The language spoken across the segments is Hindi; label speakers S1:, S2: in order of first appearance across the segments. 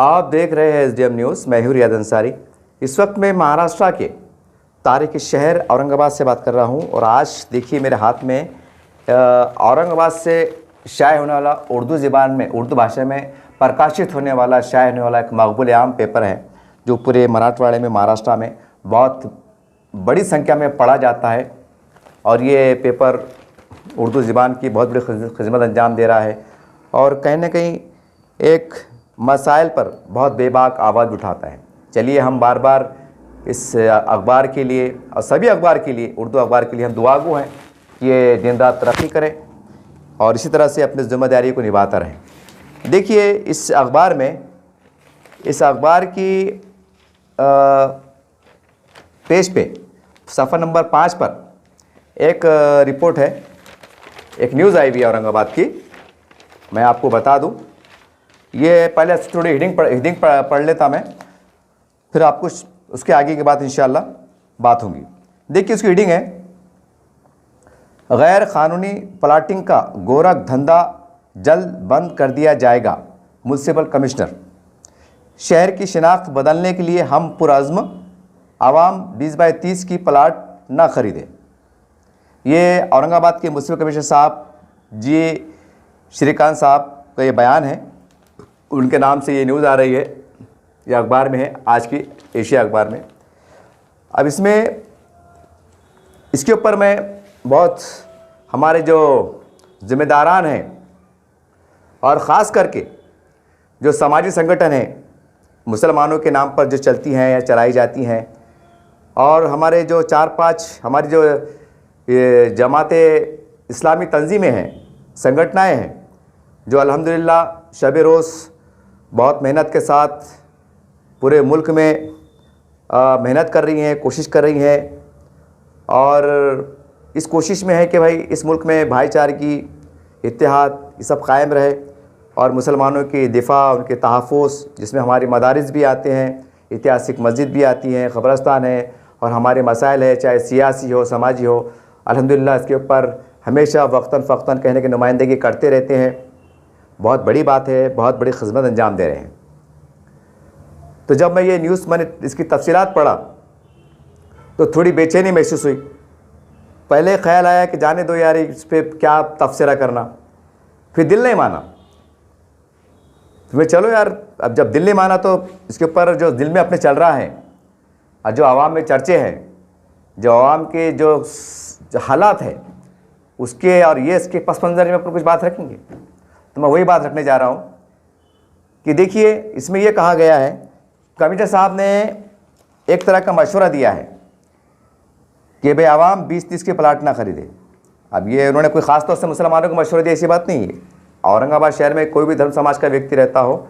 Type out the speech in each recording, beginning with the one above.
S1: आप देख रहे हैं SDM न्यूज़। मैं हूं रियाद अंसारी। इस वक्त मैं महाराष्ट्र के तारीखी शहर औरंगाबाद से बात कर रहा हूं और आज देखिए मेरे हाथ में औरंगाबाद से शाये होने वाला उर्दू ज़बान में, उर्दू भाषा में प्रकाशित होने वाला, शाये होने वाला एक मकबूल आम पेपर है जो पूरे मराठवाड़े में, महाराष्ट्र में बहुत बड़ी संख्या में पढ़ा जाता है। और ये पेपर उर्दू ज़बान की बहुत बड़ी खिदमत अंजाम दे रहा है और कहीं ना कहीं एक मसाइल पर बहुत बेबाक आवाज़ उठाता है। चलिए हम बार बार इस अखबार के लिए और सभी अखबार के लिए, उर्दू अखबार के लिए हम दुआगो हैं कि ये दिन रात तरक्की करें और इसी तरह से अपनी ज़िम्मेदारी को निभाता रहें। देखिए इस अखबार की पेज पे सफ़ा नंबर 5 पर एक रिपोर्ट है, एक न्यूज़ आई हुई है औरंगाबाद की। मैं आपको बता दूं, ये पहले थोड़ी हेडिंग पढ़ लेता मैं, फिर आपको उसके आगे की बात इंशाल्लाह बात होगी। देखिए उसकी हेडिंग है, गैर कानूनी प्लाटिंग का गोरख धंधा जल्द बंद कर दिया जाएगा, म्युनिसिपल कमिश्नर। शहर की शिनाख्त बदलने के लिए हम पुरअज़्म, आवाम 20/30 की प्लाट ना खरीदें। ये औरंगाबाद के म्युनिसिपल कमिश्नर साहब जी श्रीकांत साहब का ये बयान है। उनके नाम से ये न्यूज़ आ रही है, ये अखबार में है, आज की एशिया अखबार में। अब इसके ऊपर मैं बहुत हमारे जो ज़िम्मेदारान हैं और ख़ास करके जो समाजी संगठन हैं, मुसलमानों के नाम पर जो चलती हैं या चलाई जाती हैं, और हमारे जो 4-5 हमारी जो ये जमाते इस्लामी तंजीमें हैं, संगठनाएँ हैं, जो अल्हम्दुलिल्लाह शब रोज़ बहुत मेहनत के साथ पूरे मुल्क में मेहनत कर रही हैं, कोशिश कर रही हैं और इस कोशिश में है कि भाई इस मुल्क में भाईचारगी, इत्तेहाद ये सब कायम रहे और मुसलमानों की दिफा, उनके तहफ़्फ़ुज़, जिसमें हमारे मदारिस भी आते हैं, ऐतिहासिक मस्जिद भी आती हैं, क़ब्रिस्तान है और हमारे मसाइल है, चाहे सियासी हो, समाजी हो, अल्हम्दुलिल्लाह इसके ऊपर हमेशा वक्तन फ़क्तन कहने की नुमाइंदगी करते रहते हैं। बहुत बड़ी बात है, बहुत बड़ी खिदमत अंजाम दे रहे हैं। तो जब मैं ये न्यूज़, मैंने इसकी तफसीलात पढ़ा तो थोड़ी बेचैनी महसूस हुई। पहले ख्याल आया कि जाने दो यार, इस पर क्या तफसीरा करना, फिर दिल नहीं माना। तो चलो यार, अब जब दिल नहीं माना तो इसके ऊपर जो दिल में अपने चल रहा है और जो आवाम में चर्चे हैं, जो आवाम के जो हालात है उसके और ये इसके पस मंज़र में अपन कुछ बात रखेंगे। तो मैं वही बात रखने जा रहा हूँ कि देखिए इसमें यह कहा गया है, कमिश्नर साहब ने एक तरह का मशवरा दिया है कि भाई आवाम 20-30 के प्लाट ना खरीदे। अब ये उन्होंने कोई ख़ास तौर से मुसलमानों को मशवरा दिया, ऐसी बात नहीं है। औरंगाबाद शहर में कोई भी धर्म समाज का व्यक्ति रहता हो,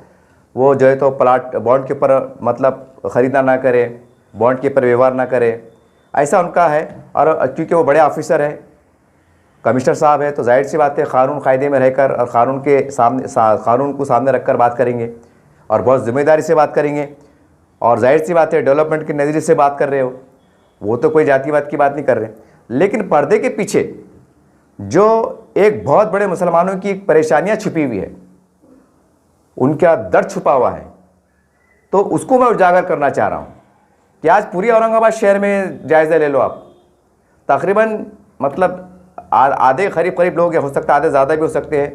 S1: वो जो है तो प्लाट बॉन्ड के ऊपर मतलब ख़रीदना ना करे, बॉन्ड के ऊपर व्यवहार ना करे, ऐसा उनका है। और क्योंकि वो बड़े ऑफिसर हैं, कमिश्नर साहब है, तो जाहिर सी बात है कानून कायदे में रहकर और कानून को सामने रखकर बात करेंगे और बहुत ज़िम्मेदारी से बात करेंगे। और जाहिर सी बात है डेवलपमेंट के नज़रिए से बात कर रहे हो, वो तो कोई जातिवाद की बात नहीं कर रहे। लेकिन पर्दे के पीछे जो एक बहुत बड़े मुसलमानों की परेशानियाँ छुपी हुई है, उनका दर्द छुपा हुआ है, तो उसको मैं उजागर करना चाह रहा हूँ कि आज पूरी औरंगाबाद शहर में जायज़ा ले लो आप। तकरीबन मतलब आधे करीब लोग, हो सकता है आधे ज़्यादा भी हो सकते हैं,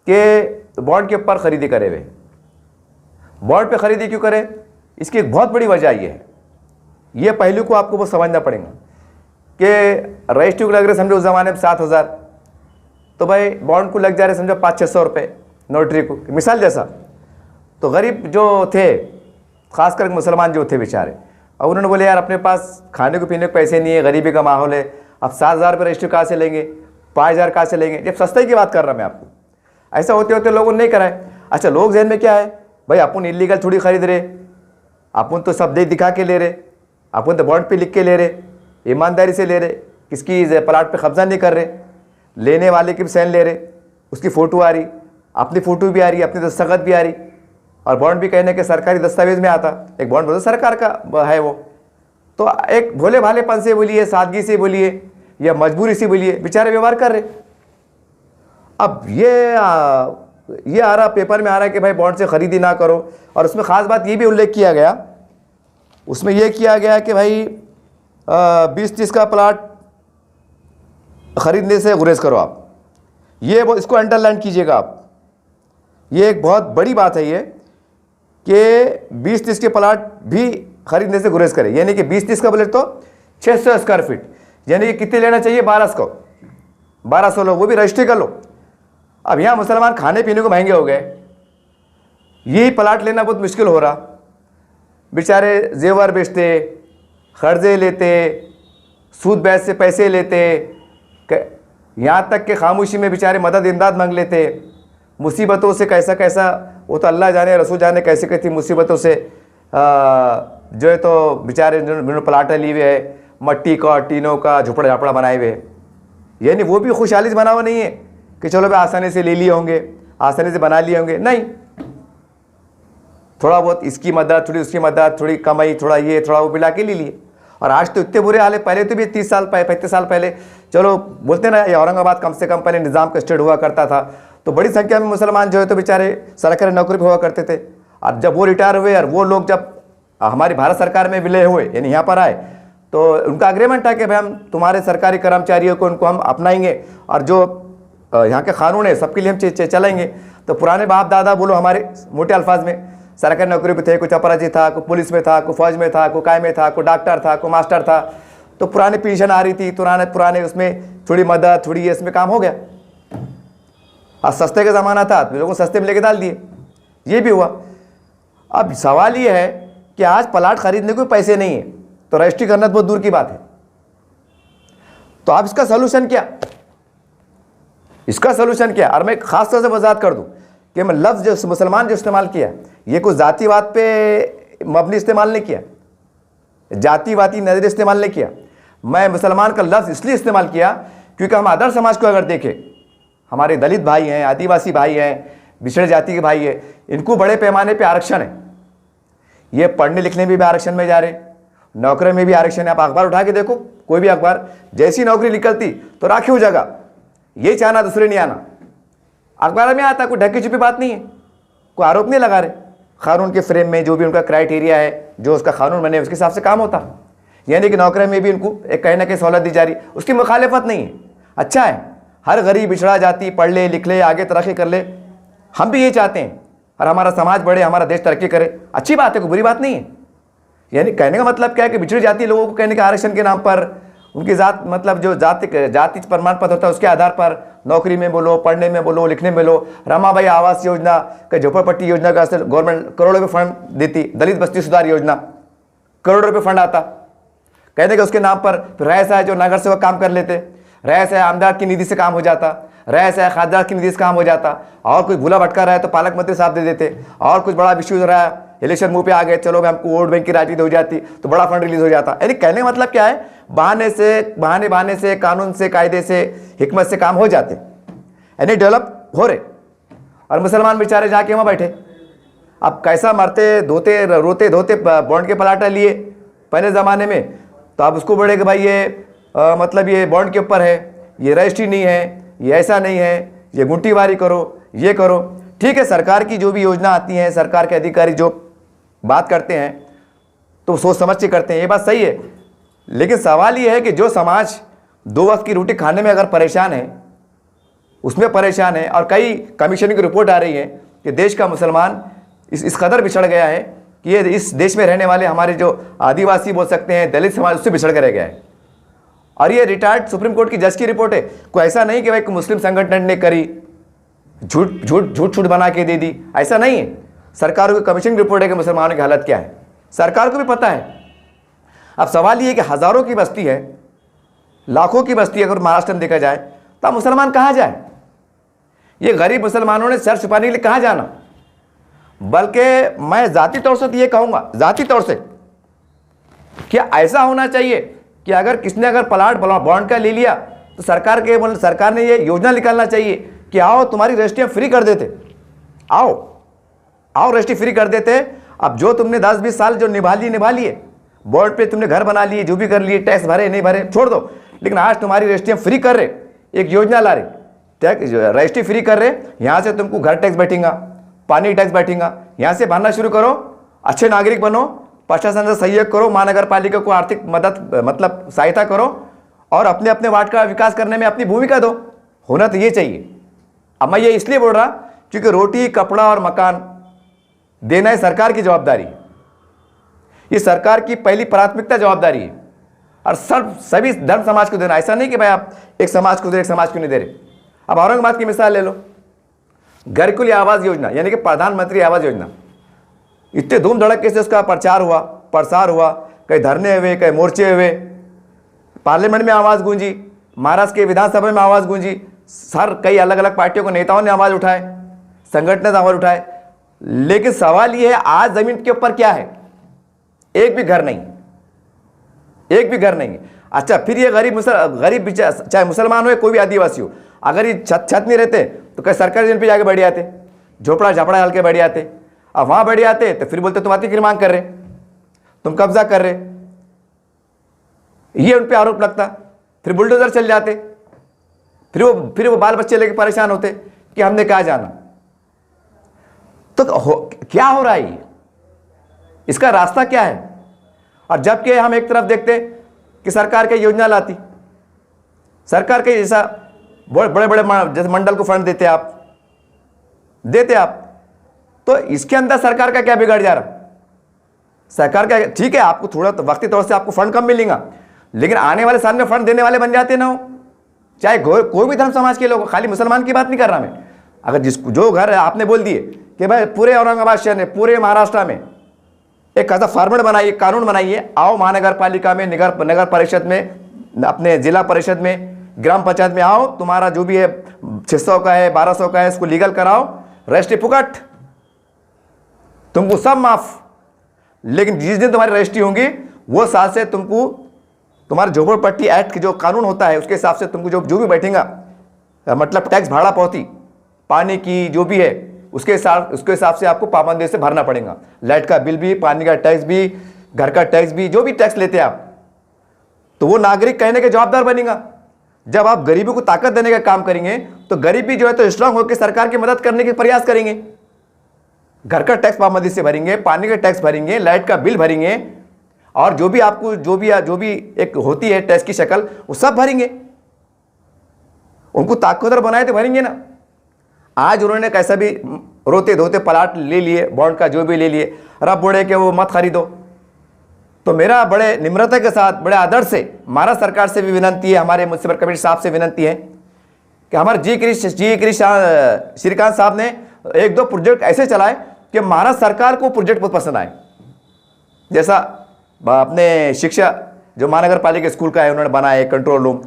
S1: कि बॉन्ड के ऊपर ख़रीदी करे हुए। बॉन्ड पे ख़रीदी क्यों करें, इसकी एक बहुत बड़ी वजह ये है। ये पहलू को आपको वो समझना पड़ेगा कि रजिस्ट्री को लग रहे समझो उस ज़माने में 7,000, तो भाई बॉन्ड को लग जा रहे समझो 500-600 रुपये नोटरी को, मिसाल जैसा। तो गरीब जो थे, ख़ास कर मुसलमान जो थे बेचारे, और उन्होंने बोले यार अपने पास खाने को पीने को पैसे नहीं है, गरीबी का माहौल है, अब 7,000 रुपये रजिस्ट्री कहाँ से लेंगे, 5,000 कहाँ से लेंगे। जब सस्ते की बात कर रहा मैं आपको, ऐसा होते होते लोगों ने नहीं कराए। अच्छा, लोग जहन में क्या है, भाई अपन इलीगल थोड़ी खरीद रहे, अपन तो सब दे दिखा के ले रहे, अपन तो बॉन्ड पे लिख के ले रहे, ईमानदारी से ले रहे, किसकी प्लाट पे कब्जा नहीं कर रहे, लेने वाले की भी साइन ले रहे, उसकी फ़ोटो आ रही, अपनी फ़ोटो भी आ रही, अपनी दस्तखत भी आ रही, और बॉन्ड भी कहने के सरकारी दस्तावेज़ में आता। एक बॉन्ड बोलो सरकार का है वो, तो एक भोले भालेपन से बोलिए, सादगी से बोलिए या मजबूरी से बोलिए, बेचारे व्यवहार कर रहे। अब ये ये आ रहा पेपर में आ रहा है कि भाई बॉन्ड से खरीदी ना करो। और उसमें ख़ास बात ये भी उल्लेख किया गया, उसमें यह किया गया कि भाई 20-30 का प्लाट ख़रीदने से गुरेज करो आप। ये वो इसको अंडरलाइन कीजिएगा आप, ये एक बहुत बड़ी बात है ये कि 20-30 के प्लाट भी ख़रीदने से गुरेज करें। यानी कि 20-30 का बोले तो 600 स्क्वायर फीट, यानी कि कितने लेना चाहिए? 1200 लोग, वो भी रजिस्ट्री कर लो। अब यहाँ मुसलमान खाने पीने को महंगे हो गए, यही प्लाट लेना बहुत मुश्किल हो रहा। बेचारे जेवर बेचते, कर्जे लेते, सूद ब्याज से पैसे लेते, यहाँ तक कि खामोशी में बेचारे मदद इमदाद मांग लेते। मुसीबतों से कैसा कैसा, वो तो अल्लाह जाने रसूल जाने कैसे कैसी मुसीबतों से जो है तो बेचारे प्लाट लिए हुए है, मट्टी का टीनों का झोपड़ा झापड़ा बनाए हुए। यानी वो भी खुशहाली से बना हुआ नहीं है कि चलो भाई आसानी से ले लिए होंगे, आसानी से बना लिए होंगे, नहीं। थोड़ा बहुत इसकी मदद, थोड़ी उसकी मदद, थोड़ी कमाई, थोड़ा ये थोड़ा वो मिला के ले लिए। और आज तो इतने बुरे हाल है, पहले तो भी 30 साल 35 साल पहले, चलो बोलते ना ये औरंगाबाद कम से कम पहले निज़ाम का स्टेट हुआ करता था, तो बड़ी संख्या में मुसलमान जो है तो बेचारे सरकारी नौकरी पर हुआ करते थे। अब जब वो रिटायर हुए और वो लोग जब हमारी भारत सरकार में विलय हुए, यानी यहाँ पर आए, तो उनका अग्रीमेंट था कि भाई हम तुम्हारे सरकारी कर्मचारियों को उनको हम अपनाएंगे और जो यहाँ के कानून है सबके लिए हम चलाएंगे। तो पुराने बाप दादा बोलो हमारे मोटे अल्फाज में सरकारी नौकरी पे थे, कोई चपरासी था, कोई पुलिस में था, कोई फौज में था, कोई काय में था, कोई डॉक्टर था, कोई मास्टर था, तो पुरानी पेंशन आ रही थी, पुराने उसमें थोड़ी मदद, थोड़ी ये इसमें काम हो गया। आज सस्ते का ज़माना था तो लोगों को सस्ते में लेके डाल दिए, ये भी हुआ। अब सवाल ये है कि आज प्लाट खरीदने को पैसे नहीं है तो रजिस्ट्री करना तो बहुत दूर की बात है। तो आप इसका सोल्यूशन क्या? इसका सोल्यूशन क्या? और मैं खास तौर से वजाहत कर दूं कि मैं लफ्ज़ जो मुसलमान जो इस्तेमाल किया, ये कोई जातिवाद पे मबनी इस्तेमाल नहीं किया, जातिवादी नज़रिए इस्तेमाल नहीं किया। मैं मुसलमान का लफ्ज़ इसलिए इस्तेमाल किया क्योंकि हम अदर समाज को अगर देखें, हमारे दलित भाई हैं, आदिवासी भाई हैं, पिछड़े जाति के भाई हैं, इनको बड़े पैमाने पर आरक्षण है। ये पढ़ने लिखने में भी आरक्षण में जा रहे, नौकरी में भी आरक्षण है। आप अखबार उठा के देखो, कोई भी अखबार, जैसी नौकरी निकलती तो राखी हो जगह, ये चाहना दूसरे नहीं आना। अखबार में आता, कोई ढकी छुपी बात नहीं है, कोई आरोप नहीं लगा रहे। कानून के फ्रेम में जो भी उनका क्राइटेरिया है, जो उसका कानून बने उसके हिसाब से काम होता। यानी कि नौकरी में भी उनको एक कहीं ना कहीं सहूलत दी जा रही, उसकी मुखालिफत नहीं है, अच्छा है। हर गरीब पिछड़ा जाति पढ़ ले लिख ले, आगे तरक्की कर ले, हम भी ये चाहते हैं और हमारा समाज बढ़े, हमारा देश तरक्की करे, अच्छी बात है, कोई बुरी बात नहीं है। यानी कहने का मतलब क्या है कि पिछड़ी जाति लोगों को कहने के आरक्षण के नाम पर उनकी जात, मतलब जो जाति प्रमाण पत्र होता है उसके आधार पर नौकरी में बोलो, पढ़ने में बोलो, लिखने में बोलो। रमाबाई आवास योजना का, झोपड़पट्टी योजना का गवर्नमेंट करोड़ों रुपये फंड देती, दलित बस्ती सुधार योजना करोड़ों रुपये फंड आता, कहते कि उसके नाम पर रईस है जो नगर सेवक काम कर लेते, रईस है आमदार की निधि से काम हो जाता, रईस है खासदार की निधि से काम हो जाता, और कुछ भूला भटका रहा है तो पालक मंत्री साहब दे देते, और कुछ बड़ा इश्यू हो रहा है, इलेक्शन मुंह पे आ गए, चलो भाई हमको वोट बैंक की राजनीति हो जाती तो बड़ा फंड रिलीज हो जाता। यानी कहने का मतलब क्या है, बहाने से कानून से, कायदे से, हिकमत से काम हो जाते, यानी डेवलप हो रहे। और मुसलमान बेचारे जाके वहाँ बैठे, अब कैसा मरते धोते रोते धोते बॉन्ड के प्लाट लिए पहले ज़माने में, तो आप उसको बोले कि भाई ये मतलब ये बॉन्ड के ऊपर है, ये रजिस्ट्री नहीं है, ये ऐसा नहीं है, ये गुंटीवारी करो, ये करो। ठीक है, सरकार की जो भी योजना आती हैं, सरकार के अधिकारी जो बात करते हैं तो सोच समझ के करते हैं, ये बात सही है। लेकिन सवाल ये है कि जो समाज 2 वक्त की रोटी खाने में अगर परेशान है, उसमें परेशान है, और कई कमीशन की रिपोर्ट आ रही है कि देश का मुसलमान इस कदर बिछड़ गया है कि ये इस देश में रहने वाले हमारे जो आदिवासी बोल सकते हैं, दलित समाज, उससे बिछड़ कर रह गया है। और ये रिटायर्ड सुप्रीम कोर्ट की जज की रिपोर्ट है, कोई ऐसा नहीं कि भाई मुस्लिम संगठन ने करी, झूठ बना के दे दी, ऐसा नहीं है। सरकारों की कमीशन की रिपोर्ट है कि मुसलमानों की हालत क्या है, सरकार को भी पता है। अब सवाल ये है कि हज़ारों की बस्ती है, लाखों की बस्ती अगर महाराष्ट्र में देखा जाए तो अब मुसलमान कहाँ जाए? ये गरीब मुसलमानों ने सर छुपाने के लिए कहाँ जाना? बल्कि मैं ज़ाती तौर से तो ये कहूँगा, ज़ाती तौर से क्या ऐसा होना चाहिए कि अगर किसने अगर प्लाट बॉन्ड का ले लिया तो सरकार ने ये योजना निकालना चाहिए कि आओ तुम्हारी रजिस्ट्रियाँ फ्री कर देते, आओ रजिस्ट्री फ्री कर देते। अब जो तुमने 10-20 साल जो निभा लिए, बॉन्ड पे तुमने घर बना लिए, जो भी कर लिए, टैक्स भरे नहीं भरे छोड़ दो, लेकिन आज तुम्हारी रजिस्ट्रियाँ फ्री कर रहे, एक योजना ला रहे टैक्स रजिस्ट्री फ्री कर रहे, यहाँ से तुमको घर टैक्स बैठेगा, पानी टैक्स बैठेगा, यहाँ से भरना शुरू करो, अच्छे नागरिक बनो, प्रशासन से सहयोग करो, महानगर पालिका को आर्थिक मदद मतलब सहायता करो और अपने अपने वार्ड का विकास करने में अपनी भूमिका दो। होना तो ये चाहिए। अब मैं ये इसलिए बोल रहा क्योंकि रोटी, कपड़ा और मकान देना है सरकार की जवाबदारी, ये सरकार की पहली प्राथमिकता जवाबदारी है। और सभी धर्म समाज को देना, ऐसा नहीं कि भाई आप एक समाज को दे एक समाज को नहीं दे रहे। अब औरंगाबाद की मिसाल ले लो, घरकुल आवास योजना यानी कि प्रधानमंत्री आवास योजना, इतने धूम धड़के से उसका प्रचार हुआ, प्रसार हुआ, कई धरने हुए, कई मोर्चे हुए, पार्लियामेंट में आवाज़ गूंजी, महाराष्ट्र के विधानसभा में आवाज़ गूंजी, कई अलग अलग पार्टियों के नेताओं ने आवाज़ उठाए, संगठन ने आवाज़ उठाए। लेकिन सवाल ये है आज ज़मीन के ऊपर क्या है? एक भी घर नहीं, एक भी घर नहीं। अच्छा, फिर ये गरीब चाहे मुसलमान हो या कोई भी आदिवासी हो, अगर ये छत नहीं रहते तो कई सरकारी जमीन पे जाके बैठ जाते, झोपड़ा झापड़ा डाल के बैठ जाते। अब वहाँ बैठ जाते तो फिर बोलते तुम आती फिर मांग कर रहे, तुम कब्जा कर रहे, ये उन पर आरोप लगता। फिर बुलडोजर चल जाते, फिर वो बाल बच्चे लेके परेशान होते कि हमने कहाँ जाना। तो क्या हो रहा है, इसका रास्ता क्या है? और जबकि हम एक तरफ देखते कि सरकार की योजना लाती, सरकार के जैसा बड़े बड़े जैसे मंडल को फंड देते आप, तो इसके अंदर सरकार का क्या बिगड़ जा रहा? सरकार का ठीक है, आपको थोड़ा तो वक्ती तौर से आपको फंड कम मिलेगा, लेकिन आने वाले साल में फंड देने वाले बन जाते ना हो, चाहे कोई भी धर्म समाज के लोग, खाली मुसलमान की बात नहीं कर रहा मैं। अगर जो घर आपने बोल दिए कि भाई पूरे औरंगाबाद शहर में, पूरे महाराष्ट्र में एक ऐसा फॉर्मेट बनाइए, कानून बनाइए, आओ महानगर पालिका में, नगर परिषद में, अपने जिला परिषद में, ग्राम पंचायत में आओ, तुम्हारा जो भी है 600 का है, 1200 का है, इसको लीगल कराओ, रजिस्ट्री फुकट, तुमको सब माफ। लेकिन जिस दिन तुम्हारी रजिस्ट्री होंगी वो साल से तुमको तुम्हारे झोपड़पट्टी एक्ट की जो कानून होता है उसके हिसाब से तुमको जो भी बैठेगा, मतलब टैक्स भाड़ा पौती, पानी की जो भी है उसके हिसाब से आपको पाबंदी से भरना पड़ेगा। लाइट का बिल भी, पानी का टैक्स भी, घर का टैक्स भी, जो भी टैक्स लेते हैं आप, तो वो नागरिक कहने के जवाबदार बनेगा। जब आप गरीबी को ताकत देने का काम करेंगे तो गरीबी जो है तो स्ट्रांग होकर सरकार की मदद करने के प्रयास करेंगे। घर का टैक्स पाबंदी से भरेंगे, पानी का टैक्स भरेंगे, लाइट का बिल भरेंगे, और जो भी आपको जो भी एक होती है टैक्स की शक्ल वो सब भरेंगे। उनको ताकतवर बनाए तो भरेंगे ना। आज उन्होंने कैसा भी रोते धोते प्लाट ले लिए, बॉन्ड का जो भी ले लिए, रब बोले कि वो मत खरीदो। तो मेरा बड़े निम्रता के साथ, बड़े आदर से महाराष्ट्र सरकार से भी विनंती है, हमारे म्युनिसिपल कमिश्नर साहब से विनंती है कि हमारे जी श्रीकांत साहब ने 1-2 प्रोजेक्ट ऐसे चलाए कि महाराष्ट्र सरकार को प्रोजेक्ट बहुत पसंद आए। जैसा अपने शिक्षा जो महानगर पालिका स्कूल का है उन्होंने बनाया है कंट्रोल रूम,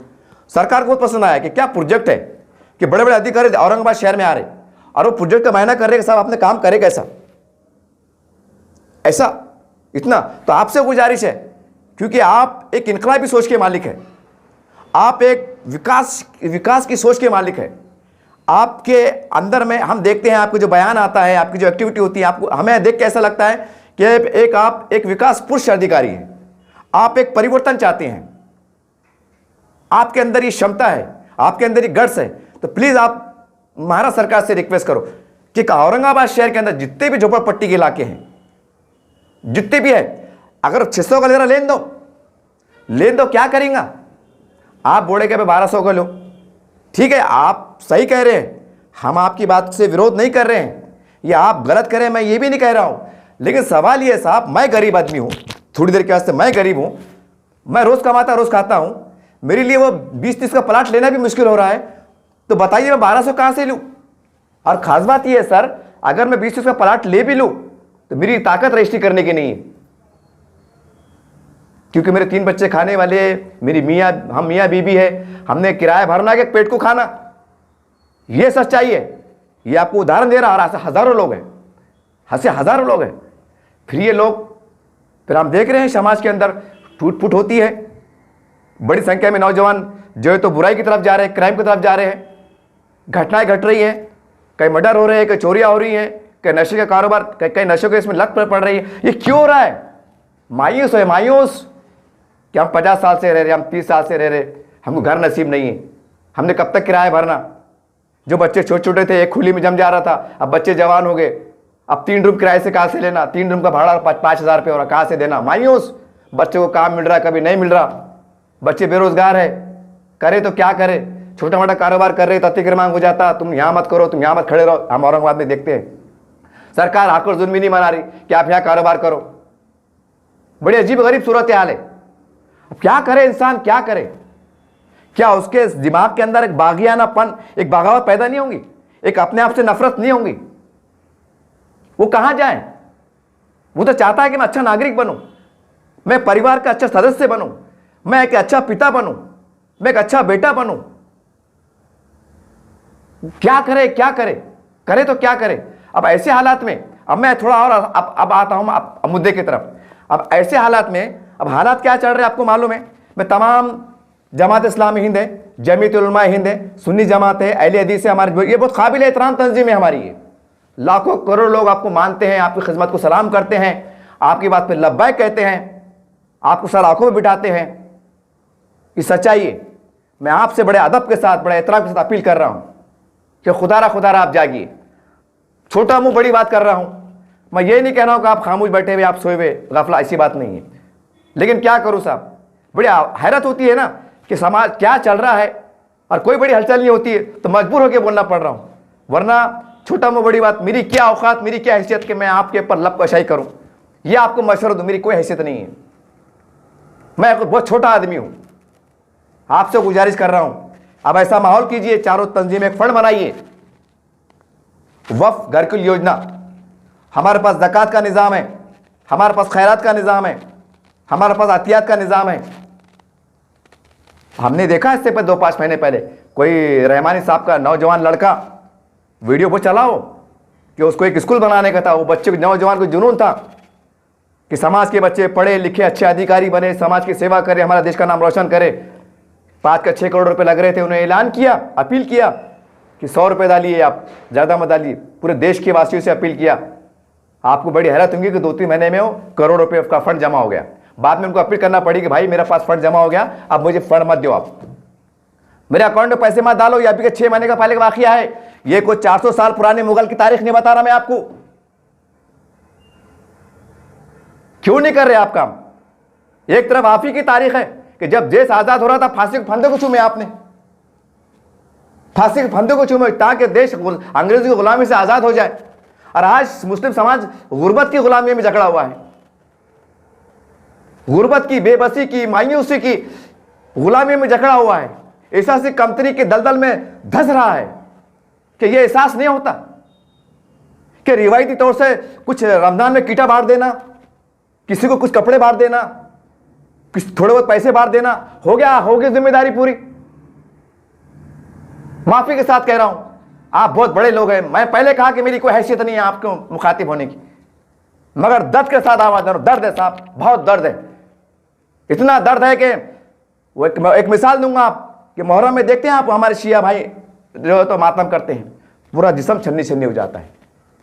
S1: सरकार को बहुत पसंद आया कि क्या प्रोजेक्ट है कि बड़े बड़े अधिकारी औरंगाबाद शहर में आ रहे और वो प्रोजेक्ट का मायना कर रहे कि साहब आपने काम करे कैसा, ऐसा इतना। तो आपसे गुजारिश है, क्योंकि आप एक इनकलाबी सोच के मालिक हैं, आप एक विकास की सोच के मालिक हैं। आपके अंदर में हम देखते हैं, आपके जो बयान आता है, आपकी जो एक्टिविटी होती है, आपको हमें देख के ऐसा लगता है कि आप एक विकास पुरुष अधिकारी हैं, आप एक परिवर्तन चाहते हैं, आपके अंदर ये क्षमता है, आपके अंदर ये गट्स है। तो प्लीज आप महाराष्ट्र सरकार से रिक्वेस्ट करो कि औरंगाबाद शहर के अंदर जितने भी झोपड़पट्टी के इलाके हैं, जितने भी है, अगर 600 का ले रहा लेन दो, क्या करेंगे आप? बोले कि 1200 का लो, ठीक है, आप सही कह रहे हैं, हम आपकी बात से विरोध नहीं कर रहे हैं, या आप गलत करें मैं ये भी नहीं कह रहा हूं। लेकिन सवाल ये साहब, मैं गरीब आदमी हूं, थोड़ी देर के वास्ते मैं गरीब हूं, मैं रोज कमाता रोज खाता हूं, मेरे लिए वो 20-30 का प्लाट लेना भी मुश्किल हो रहा है। तो बताइए मैं 1200 कहां से लूं? और खास बात यह है सर, अगर मैं 20-30 का प्लाट ले भी लूं तो मेरी ताकत रजिस्ट्री करने की नहीं है, क्योंकि मेरे 3 बच्चे खाने वाले, मेरी हम मियाँ बीबी है, हमने किराया भरना के पेट को खाना, ये सच्चाई है। ये आपको उदाहरण दे रहा, ऐसे हजारों लोग हैं। फिर ये लोग, फिर हम देख रहे हैं समाज के अंदर टूट फूट होती है, बड़ी संख्या में नौजवान जो है तो बुराई की तरफ जा रहे हैं, क्राइम की तरफ जा रहे हैं, घटनाएं घट रही हैं, कई मर्डर हो रहे हैं, कई चोरियां हो रही हैं, कई नशे का कारोबार, कई नशों के इसमें लत पड़ रही है। ये क्यों हो रहा है? मायूस कि हम 50 साल से रह रहे, हम 30 साल से रह रहे, हमको घर नसीब नहीं है, हमने कब तक किराया भरना, जो बच्चे छोटे छोटे थे एक खुली में जम जा रहा था, अब बच्चे जवान हो गए, अब 3 रूम किराए से कहाँ से लेना, 3 रूम का भाड़ा 5,000 रुपये हो रहा, कहाँ से देना। मायूस, बच्चे को काम मिल रहा कभी नहीं मिल रहा, बच्चे बेरोजगार है, करे तो क्या करे। छोटा मोटा कारोबार कर रहे तो अतिक्रमण हो जाता, तुम यहाँ मत करो, तुम यहाँ मत खड़े रहो। हम औरंगाबाद में देखते हैं सरकार आकर जुल्म नहीं मना रही कि आप यहाँ कारोबार करो। बड़ी अजीब गरीब सूरत हाल है। अब क्या करे इंसान, क्या करे? क्या उसके दिमाग के अंदर एक बागियानापन, एक बगावत पैदा नहीं होंगी, एक अपने आप से नफरत नहीं होंगी? वो कहां जाए? वो तो चाहता है कि मैं अच्छा नागरिक बनूं, मैं परिवार का अच्छा सदस्य बनूं, मैं एक अच्छा पिता बनूं, मैं एक अच्छा बेटा बनूं। क्या करे, क्या करे, करे तो क्या करे? अब ऐसे हालात में, अब मैं थोड़ा और अब आता हूं अब मुद्दे की तरफ। अब ऐसे हालात में, अब हालात क्या चल रहे हैं आपको मालूम है। मैं तमाम जमात इस्लामी हिंद है, जमीयत उलमा हिंद है, सुन्नी जमात है, अहले हदीस है, हमारी ये बहुत काबिल एहतराम तंजीम है हमारी। ये लाखों करोड़ लोग आपको मानते हैं, आपकी खिदमत को सलाम करते हैं, आपकी बात पे लब्बैक कहते हैं, आपको सर आंखों में बिठाते हैं। ये सच्चाई है। मैं आपसे बड़े अदब के साथ, बड़े एहतराम के साथ अपील कर रहा हूं कि खुदारा आप जागिए। छोटा मुंह बड़ी बात कर रहा हूं मैं, ये नहीं कह रहा हूं कि आप खामोश बैठे हुए, आप सोए हुए गफला, ऐसी बात नहीं है। लेकिन क्या करूं साहब, बड़ी हैरत होती है ना कि समाज क्या चल रहा है और कोई बड़ी हलचल नहीं होती है, तो मजबूर होकर बोलना पड़ रहा हूं। वरना छोटा मुंह बड़ी बात, मेरी क्या औकात, मेरी क्या हैसियत कि मैं आपके ऊपर लबकशाई करूं, यह आपको मशवरा दूं, मेरी कोई हैसियत नहीं है। मैं बहुत छोटा आदमी हूं। आपसे गुजारिश कर रहा हूं, अब ऐसा माहौल कीजिए, चारों तंजीम एक फंड बनाइए, वफ घर की योजना। हमारे पास ज़कात का निज़ाम है, हमारे पास खैरात का निज़ाम है, हमारे पास अतियात का निज़ाम है। हमने देखा इससे पहले 2-5 महीने पहले कोई रहमानी साहब का नौजवान लड़का वीडियो पर चलाओ कि उसको एक स्कूल बनाने का था। वो बच्चे नौजवान को जुनून था कि समाज के बच्चे पढ़े लिखे अच्छे अधिकारी बने, समाज की सेवा करे, हमारा देश का नाम रोशन करे। 5 का 6 करोड़ रुपए लग रहे थे। उन्हें ऐलान किया, अपील किया कि 100 रुपये डालिए, आप ज़्यादा मत डालिए। पूरे देश के वासियों से अपील किया। आपको बड़ी हैरत होगी कि 2-3 महीने में वो करोड़ रुपये का फंड जमा हो गया। बाद में उनको अपील करना पड़ी कि भाई मेरा पास फंड जमा हो गया, अब मुझे फंड मत दो, आप मेरे अकाउंट में पैसे मत डालो। ये अभी के 6 महीने का पहले का वाकया है। ये कोई 400 साल पुराने मुगल की तारीख नहीं बता रहा मैं आपको। क्यों नहीं कर रहे आप काम? एक तरफ आप ही की तारीख है कि जब देश आजाद हो रहा था, फांसी के फंदे को चूमे आपने, फांसी के फंदे को चूमे ताकि देश अंग्रेजों की गुलामी से आजाद हो जाए। और आज मुस्लिम समाज गुर्बत की गुलामी में जकड़ा हुआ है, गुर्बत की, बेबसी की, मायूसी की गुलामी में जकड़ा हुआ है। एहसास कमतरी के दलदल में धंस रहा है कि यह एहसास नहीं होता कि रिवायती तौर से कुछ रमजान में कीटा बांट देना, किसी को कुछ कपड़े बांट देना, थोड़े बहुत पैसे बांट देना, हो गया, होगी जिम्मेदारी पूरी। माफी के साथ कह रहा हूं, आप बहुत बड़े लोग हैं। मैं पहले कहा कि मेरी कोई हैसियत नहीं है आपको मुखातिब होने की, मगर दर्द के साथ आवाज दे रहा हूं। दर्द है साहब, बहुत दर्द है। इतना दर्द है कि वो एक मिसाल दूंगा आप कि मुहर्रम में देखते हैं आप, हमारे शिया भाई जो तो मातम करते हैं, पूरा जिस्म छन्नी छन्नी हो जाता है।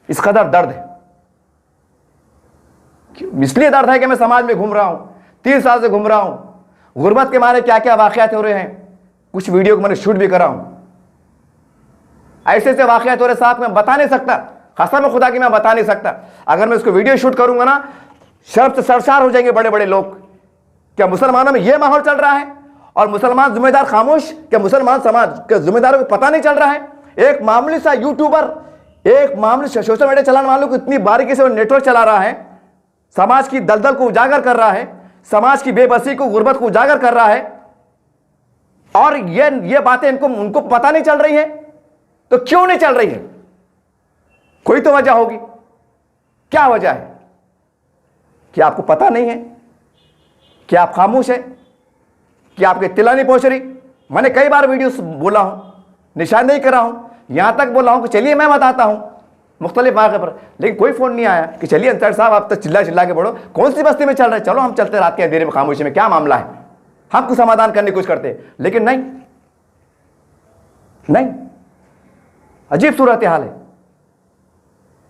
S1: इस कदर दर्द है। इसलिए दर्द है कि मैं समाज में घूम रहा हूं, 3 साल से घूम रहा हूं। गुर्बत के मारे क्या क्या वाकयात हो रहे हैं, कुछ वीडियो को मैंने शूट भी करा हूं। ऐसे ऐसे वाकयात हो रहे साहब, मैं बता नहीं सकता, कसम खुदा की मैं बता नहीं सकता। अगर मैं उसको वीडियो शूट करूंगा ना, शर्म से सरसार हो जाएंगे बड़े बड़े लोग। क्या मुसलमानों में यह माहौल चल रहा है और मुसलमान जिम्मेदार खामोश? क्या मुसलमान समाज के जिम्मेदारों को पता नहीं चल रहा है? एक मामूली सा यूट्यूबर, एक मामूली सोशल मीडिया चलाने वालों को इतनी बारीकी से नेटवर्क चला रहा है, समाज की दलदल को उजागर कर रहा है, समाज की बेबसी को, गुर्बत को उजागर कर रहा है, और ये बातें उनको पता नहीं चल रही है। तो क्यों नहीं चल रही है? कोई तो वजह होगी। क्या वजह है? क्या आपको पता नहीं है? क्या आप खामोश है? क्या आपके तिला नहीं पहुंच रही? मैंने कई बार वीडियो बोला हूं, निशानदेही करा हूं, यहां तक बोला हूं कि चलिए मैं बताता हूं मुख्तलिफ मौके पर, लेकिन कोई फोन नहीं आया कि चलिए अंसारी साहब आप तो चिल्ला चिल्ला के बढ़ो, कौन सी बस्ती में चल रहा है, चलो हम चलते रात के अंधेरे में खामोशी में, क्या मामला है, हम कुछ समाधान करने की कोशिश करते। लेकिन नहीं, अजीब सूरत हाल है,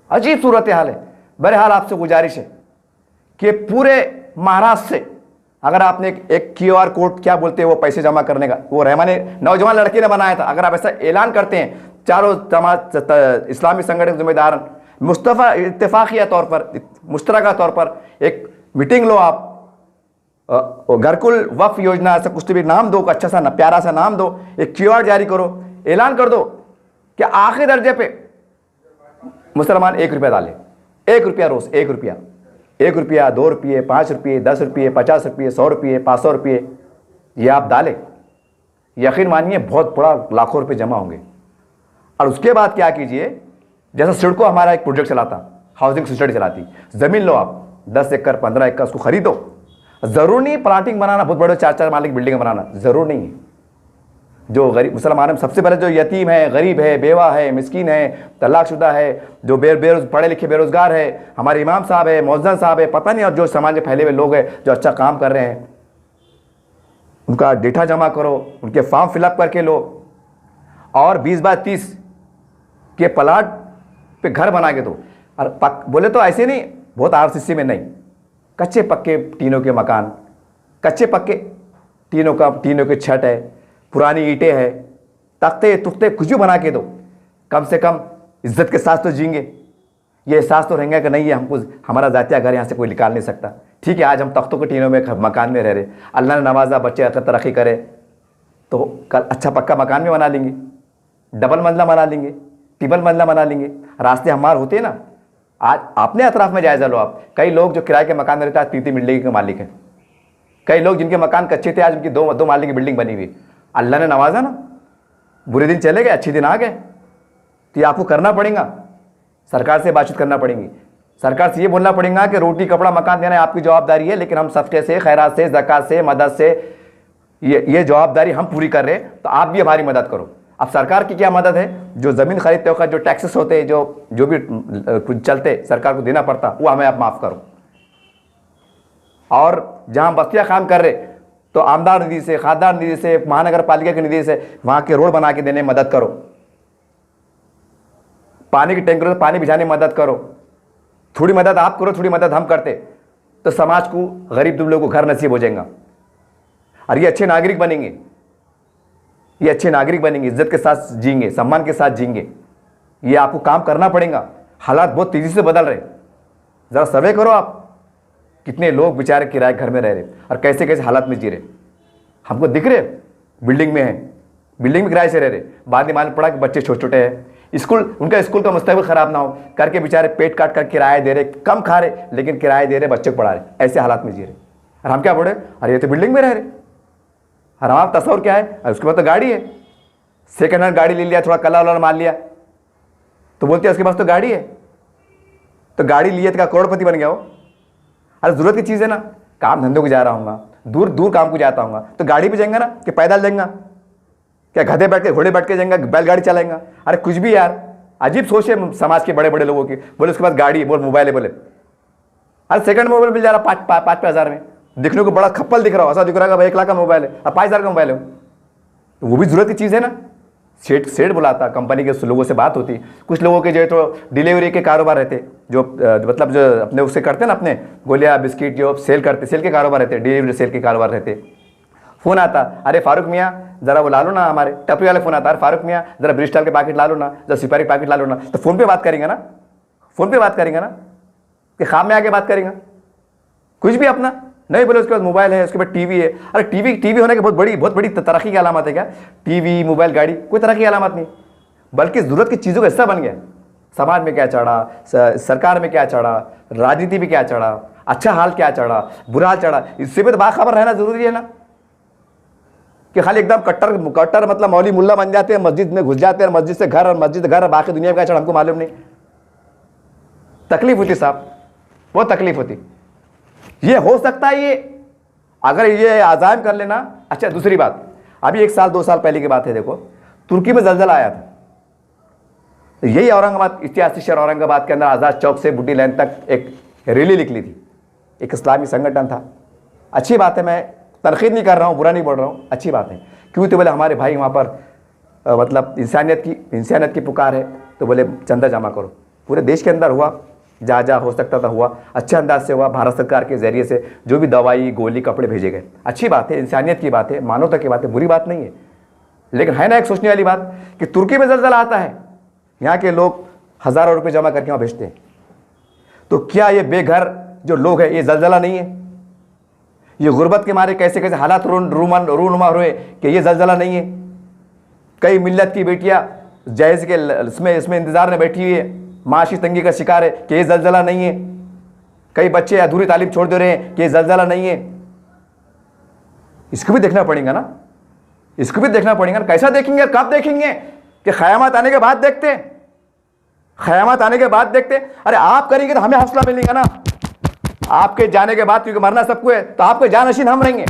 S1: अजीब सूरत हाल है। बहरहाल आपसे गुजारिश है कि पूरे महाराष्ट्र से अगर आपने एक QR कोड, क्या बोलते हैं वो, पैसे जमा करने का, वो रहमानी नौजवान लड़के ने बनाया था, अगर आप ऐसा ऐलान करते हैं चारों इस्लामी संगठन जिम्मेदार इत्तेफाकिया तौर पर, मुश्तरका तौर पर एक मीटिंग लो आप, घरकुल वक्फ योजना, ऐसा कुछ भी नाम दो, अच्छा सा प्यारा सा नाम दो, एक QR जारी करो, ऐलान कर दो कि आखिरी दर्जे पे मुसलमान 1 रुपया डाले, 1 रुपया रोज, 1 रुपया, 1 रुपया, 2 रुपये, 5 रुपये, 10 रुपये, 50 रुपये, 100 रुपये, 500 रुपये, ये आप डालें, यकीन मानिए बहुत बड़ा लाखों रुपए जमा होंगे। और उसके बाद क्या कीजिए, जैसा सिडको हमारा एक प्रोजेक्ट चलाता, हाउसिंग सोसाइटी चलाती, ज़मीन लो आप 10 एकड़ 15 एकड़ उसको खरीदो। ज़रूर नहीं प्लाटिंग बनाना, बहुत बड़े 4-4 मालिक बिल्डिंग बनाना, ज़रूर नहीं है। जो गरीब मुसलमान में सबसे पहले जो यतीम है, गरीब है, बेवा है, मिस्कीन है, तलाकशुदा है, जो पढ़े लिखे बेरोजगार है, हमारे इमाम साहब है, मौज़न साहब है, पता नहीं, और जो समाज में फैले हुए लोग हैं जो अच्छा काम कर रहे हैं, उनका डेटा जमा करो, उनके फॉर्म फिलअप करके लो, और 20 बाय 30 के प्लाट पे घर बना के दो। और बोले तो ऐसे नहीं, बहुत RCC में नहीं, कच्चे पक्के टीनों के मकान, कच्चे पक्के टीनों के छत है, पुरानी ईंटें है, तख्ते तुख्ते कुछ भी बना के दो, कम से कम इज्जत के साथ तो जीएंगे, ये एहसास तो रहेंगे कि नहीं ये हमको हमारा जातिया घर यहाँ से कोई निकाल नहीं सकता। ठीक है, आज हम तख्तों के टीनों में मकान में रह रहे, अल्लाह ने नवाजा, बच्चे अगर तरक्की करे तो कल अच्छा पक्का मकान में बना लेंगे, डबल मंजिला बना लेंगे, ट्रिपल मंजिला बना लेंगे। रास्ते हमारे होते हैं ना, आज अपने अतराफ में जायजा लो आप, कई लोग जो किराए के मकान में रहते हैं 3-3 बिल्डिंग के मालिक हैं, कई लोग जिनके मकान कच्चे थे आज उनकी 2 माले की बिल्डिंग बनी हुई। अल्लाह ने नवाजा ना, बुरे दिन चले गए, अच्छे दिन आ गए, तो ये आपको करना पड़ेगा, सरकार से बातचीत करना पड़ेगी, सरकार से ये बोलना पड़ेगा कि रोटी कपड़ा मकान देना आपकी जवाबदारी है, लेकिन हम सदक़े से, खैरात से, ज़कात से, मदद से ये जवाबदारी हम पूरी कर रहे हैं, तो आप भी हमारी मदद करो। अब सरकार की क्या मदद है, जो ज़मीन खरीदते वक्त जो टैक्सेस होते हैं, जो भी कुछ चलते सरकार को देना पड़ता, वो हमें आप माफ़ करो। और जहाँ बस्तियाँ काम कर रहे तो आमदार निधि से, खासदार निधि से, महानगर पालिका की निधि से वहाँ के रोड बना के देने में मदद करो, पानी की टैंकरों से पानी भिजाने में मदद करो। थोड़ी मदद आप करो, थोड़ी मदद हम करते, तो समाज को, गरीब दुबलों को घर नसीब हो जाएगा, और ये अच्छे नागरिक बनेंगे, ये अच्छे नागरिक बनेंगे, इज्जत के साथ जीएंगे, सम्मान के साथ जीएंगे। ये आपको काम करना पड़ेगा, हालात बहुत तेज़ी से बदल रहे, ज़रा सर्वे करो आप, कितने लोग बेचारे किराए घर में रह रहे और कैसे कैसे हालात में जी रहे, हमको दिख रहे, बिल्डिंग में हैं, बिल्डिंग में किराए से रह रहे, बाद में मालूम पड़ा कि बच्चे छोटे छोटे हैं, उनका स्कूल का मुस्तकबिल ख़राब ना हो करके बेचारे पेट काट कर किराया दे रहे, कम खा रहे लेकिन किराया दे रहे, बच्चे को पढ़ा रहे, ऐसे हालात में जी रहे। और हम क्या बोले, अरे ये तो बिल्डिंग में रह रहे, और हमारा तस्वर क्या है, और उसके बाद तो गाड़ी है, सेकेंड हैंड गाड़ी ले लिया, थोड़ा कलर वलर मार लिया, तो बोलते हैं उसके पास तो गाड़ी है, तो गाड़ी लिए तो क्या करोड़पति बन गया हो। अरे ज़रूरत की चीज़ है ना, काम धंधों को जा रहा हूँ, दूर दूर काम को जाता हूँ, तो गाड़ी पे जाएंगे ना कि पैदल जाएंगे, क्या गधे बैठ के घोड़े बैठ के जाएंगे, बैलगाड़ी चलाएंगे। अरे कुछ भी यार, अजीब सोच है समाज के बड़े बड़े लोगों की। बोले उसके पास गाड़ी है, बोल मोबाइल है, बोले अरे सेकंड मोबाइल मिल जा रहा 5-5 हज़ार में, दिखने को बड़ा खप्पल दिख रहा हो, ऐसा दिख रहा है भाई 1 लाख का मोबाइल है और 5 हज़ार का मोबाइल है, तो वो भी ज़रूरत की चीज़ है ना। सेठ बुलाता, कंपनी के लोगों से बात होती, कुछ लोगों के जो है तो डिलीवरी के कारोबार रहते, जो मतलब जो अपने उससे करते ना, अपने गोलियाँ बिस्किट जो सेल करते, सेल के कारोबार रहते, डिलीवरी सेल के कारोबार रहते। फ़ोन आता, अरे फारूक मियाँ ज़रा वो ला लो ना, हमारे टपरी वाले फ़ोन आता, अरे फारूक मियाँ ज़रा ब्रिस्टल के पैकेट ला लो ना, ज़रा सिपारी पैकेट ला लो ना, तो फ़ोन पे बात करेंगे ना, फ़ोन पे बात करेंगे ना, कि ख़ाम में आके बात करेंगे, कुछ भी अपना नहीं बोले। उसके बाद मोबाइल है, उसके बाद टीवी है। अरे टीवी होने की बहुत बड़ी तरक्की की अलामत है क्या? टीवी, मोबाइल, गाड़ी कोई तरक्की की अलामत नहीं, बल्कि ज़रूरत की चीज़ों का हिस्सा बन गया। समाज में क्या चढ़ा, सरकार में क्या चढ़ा, राजनीति में क्या चढ़ा, अच्छा हाल क्या चढ़ा, बुरा हाल चढ़ा, इससे भी तो बाखबर रहना ज़रूरी है ना, कि खाली एकदम कट्टर मतलब मौली मुल्ला बन जाते हैं, मस्जिद में घुस जाते हैं, मस्जिद से घर और मस्जिद घर, बाकी दुनिया में क्या चढ़ा हमको मालूम नहीं। तकलीफ होती साहब, बहुत तकलीफ होती। ये हो सकता है, ये अगर ये आज़ाम कर लेना। अच्छा दूसरी बात, अभी 1 साल 2 साल पहले की बात है, देखो तुर्की में जलजला आया था, तो यही औरंगाबाद, ऐतिहासिक शहर औरंगाबाद के अंदर आज़ाद चौक से बुड्ढी लाइन तक एक रैली निकली थी, एक इस्लामी संगठन था। अच्छी बात है, मैं तनकीद नहीं कर रहा हूँ, बुरा नहीं बोल रहा हूँ, अच्छी बात है। क्यों? तो बोले हमारे भाई वहाँ पर मतलब इंसानियत की पुकार है, तो बोले चंदा जमा करो। पूरे देश के अंदर हुआ, जहाँ हो सकता था हुआ, अच्छे अंदाज से हुआ। भारत सरकार के ज़रिए से जो भी दवाई गोली कपड़े भेजे गए, अच्छी बात है, इंसानियत की बात है, मानवता की बात है, बुरी बात नहीं है। लेकिन है ना एक सोचने वाली बात कि तुर्की में जलजला आता है, यहाँ के लोग हज़ारों रुपए जमा करके वहाँ भेजते हैं। तो क्या ये बेघर जो लोग हैं ये जलजला नहीं है? ये गुर्बत के मारे कैसे कैसे हालात रूनुमा हुए कि ये जलजला नहीं है? कई मिल्लत की बेटियां जहेज के इसमें इंतजार में बैठी हुई है, माशी तंगी का शिकार है कि ये जलजला नहीं है? कई बच्चे अधूरी तालीम छोड़ दे रहे हैं कि ये जलजला नहीं है? इसको भी देखना पड़ेगा ना, इसको भी देखना पड़ेगा ना। कैसा देखेंगे, कब देखेंगे? कि क़यामत आने के बाद देखते हैं, क़यामत आने के बाद देखते। अरे आप करेंगे तो हमें हौसला मिलेगा ना। आपके जाने के बाद, क्योंकि मरना सबको है, तो आपके जानशीन हम रहेंगे,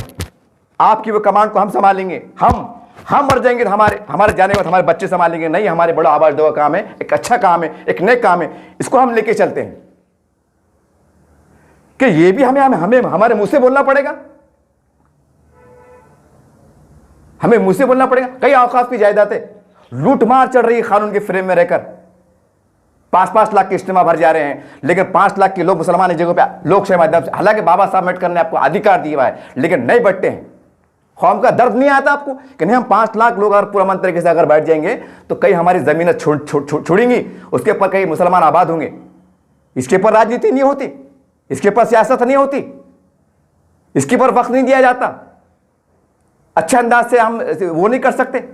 S1: आपकी वो कमांड को हम संभालेंगे। हम मर जाएंगे तो हमारे जाने के बाद हमारे बच्चे संभालेंगे। नहीं, हमारे बड़ा आवाज दो काम है, एक अच्छा काम है, एक नेक काम है, इसको हम लेके चलते हैं। कि ये भी हमें हमारे मुंह से बोलना पड़ेगा, हमें मुंह से बोलना पड़ेगा। कई औकाफ की जायदादें लूट मार चल रही है कानून के फ्रेम में रहकर, 5-5 लाख के इज्तिमा भर जा रहे हैं, लेकिन 5 लाख के लोग मुसलमान जगहों पे लोकशाही माध्यम से, हालांकि बाबा साहब अम्बेडकर ने आपको अधिकार दिया है, लेकिन नहीं बैठते हैं। कौम का दर्द नहीं आता आपको कि नहीं, हम 5 लाख लोग अगर पुरअमन तरीके से अगर बैठ जाएंगे तो कई हमारी जमीनें छोड़ेंगी, उसके ऊपर कई मुसलमान आबाद होंगे। इसके ऊपर राजनीति नहीं होती, इसके ऊपर सियासत नहीं होती, इसके ऊपर वक्त नहीं दिया जाता। अच्छे अंदाज से हम वो नहीं कर सकते,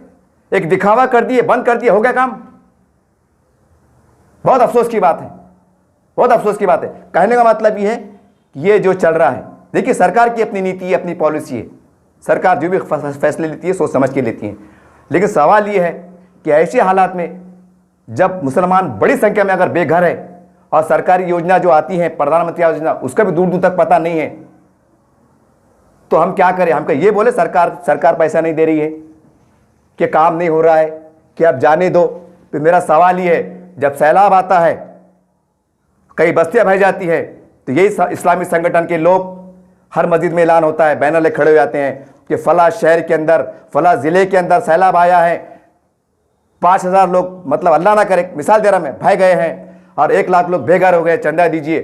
S1: एक दिखावा कर दिए, बंद कर दिए, हो गया काम। बहुत अफसोस की बात है, बहुत अफसोस की बात है। कहने का मतलब ये है कि ये जो चल रहा है, देखिए सरकार की अपनी नीति है, अपनी पॉलिसी है, सरकार जो भी फैसले लेती है सोच समझ के लेती है। लेकिन सवाल ये है कि ऐसे हालात में जब मुसलमान बड़ी संख्या में अगर बेघर है और सरकारी योजना जो आती है, प्रधानमंत्री योजना, उसका भी दूर दूर तक पता नहीं है, तो हम क्या करें? हम ये बोले सरकार पैसा नहीं दे रही है, कि काम नहीं हो रहा है, कि अब जाने दो। तो मेरा सवाल ये है, जब सैलाब आता है, कई बस्तियां बह जाती है, तो यही इस्लामी संगठन के लोग, हर मस्जिद में ऐलान होता है, बैनर ले खड़े हो जाते हैं कि फला शहर के अंदर, फला जिले के अंदर सैलाब आया है, 5000 लोग, मतलब अल्लाह ना करे, मिसाल दे रहा मैं, बह गए हैं और 1 लाख लोग बेघर हो गए, चंदा दीजिए।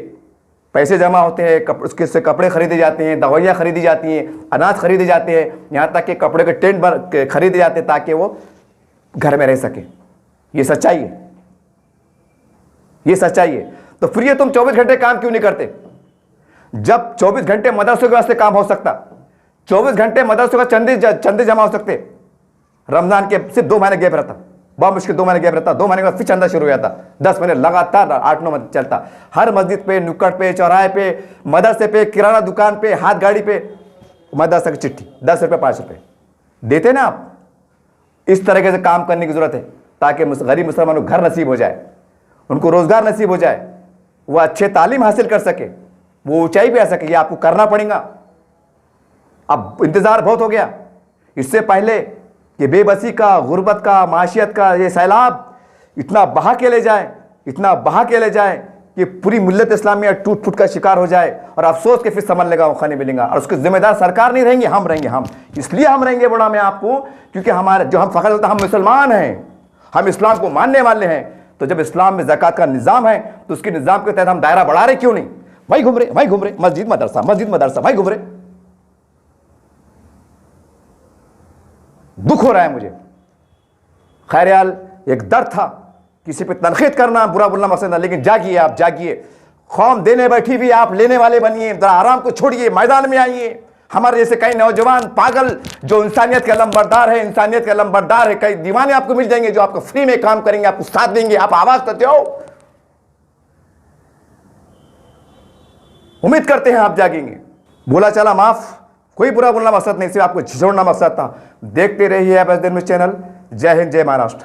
S1: पैसे जमा होते हैं, उसके से कपड़े खरीदे जाते हैं, दवाइयाँ खरीदी जाती हैं, अनाज खरीदे जाते हैं, यहाँ तक कि कपड़े के टेंट खरीदे जाते हैं ताकि वो घर में रह सके। ये सच्चाई है, ये सच्चाई है। तो फिर ये तुम 24 घंटे काम क्यों नहीं करते? जब 24 घंटे मदरसों के वास्ते काम हो सकता, 24 घंटे मदरसों का चंदे जमा हो सकते। रमजान के सिर्फ 2 महीने गैप रहता, बहुत मुश्किल 2 महीने गैप रहता, 2 महीने के बाद फिर चंदा शुरू हो जाता, 10 महीने लगातार 8-9 महीने चलता। हर मस्जिद पे, नुक्कड़ पे, चौराहे पे, मदरसे पे, किराना दुकान पे, हाथ गाड़ी पे मदरसा की चिट्ठी, 10 रुपये 5 रुपये देते ना आप। इस तरीके से काम करने की जरूरत है ताकि गरीब मुसलमानों को घर नसीब हो जाए, उनको रोजगार नसीब हो जाए, वो अच्छे तालीम हासिल कर सके, वो ऊंचाई पे आ सके। ये आपको करना पड़ेगा। अब इंतजार बहुत हो गया, इससे पहले कि बेबसी का, गुर्बत का, माशियत का ये सैलाब इतना बहा के ले जाए, इतना बहा के ले जाए कि पूरी मिल्लत इस्लामिया टूट फूट का शिकार हो जाए, और अफसोस के फिर संभलने का मौका नहीं मिलेगा। और उसके जिम्मेदार सरकार नहीं रहेंगे, हम रहेंगे। हम इसलिए हम रहेंगे बड़ा मैं आपको, क्योंकि हमारे जो हम फख्र होता है, हम मुसलमान हैं, हम इस्लाम को मानने वाले हैं। तो जब इस्लाम में ज़कात का निज़ाम है तो उसके निज़ाम के तहत हम दायरा बढ़ा रहे क्यों नहीं? वही घूम रहे, मस्जिद मदरसा, मस्जिद मदरसा, वही घूम रहे। दुख हो रहा है मुझे। खैरयाल, एक दर्द था, किसी पे तनखीद करना, बुरा बोलना मकसद था, लेकिन जागिए आप, जागिए। कौम देने बैठी भी, आप लेने वाले बनिए। जरा आराम को छोड़िए, मैदान में आइए। हमारे जैसे कई नौजवान पागल जो इंसानियत के लंबरदार है, इंसानियत के लंबरदार है, कई दीवाने आपको मिल जाएंगे जो आपको फ्री में काम करेंगे, आपको साथ देंगे। आप आवाज करते हो, उम्मीद करते हैं आप जागेंगे। बोला चला माफ, कोई बुरा बोलना मकसद नहीं, सिर्फ आपको झिझोड़ना मकसद था। देखते रहिए आप एस दिन में चैनल। जय हिंद, जय महाराष्ट्र।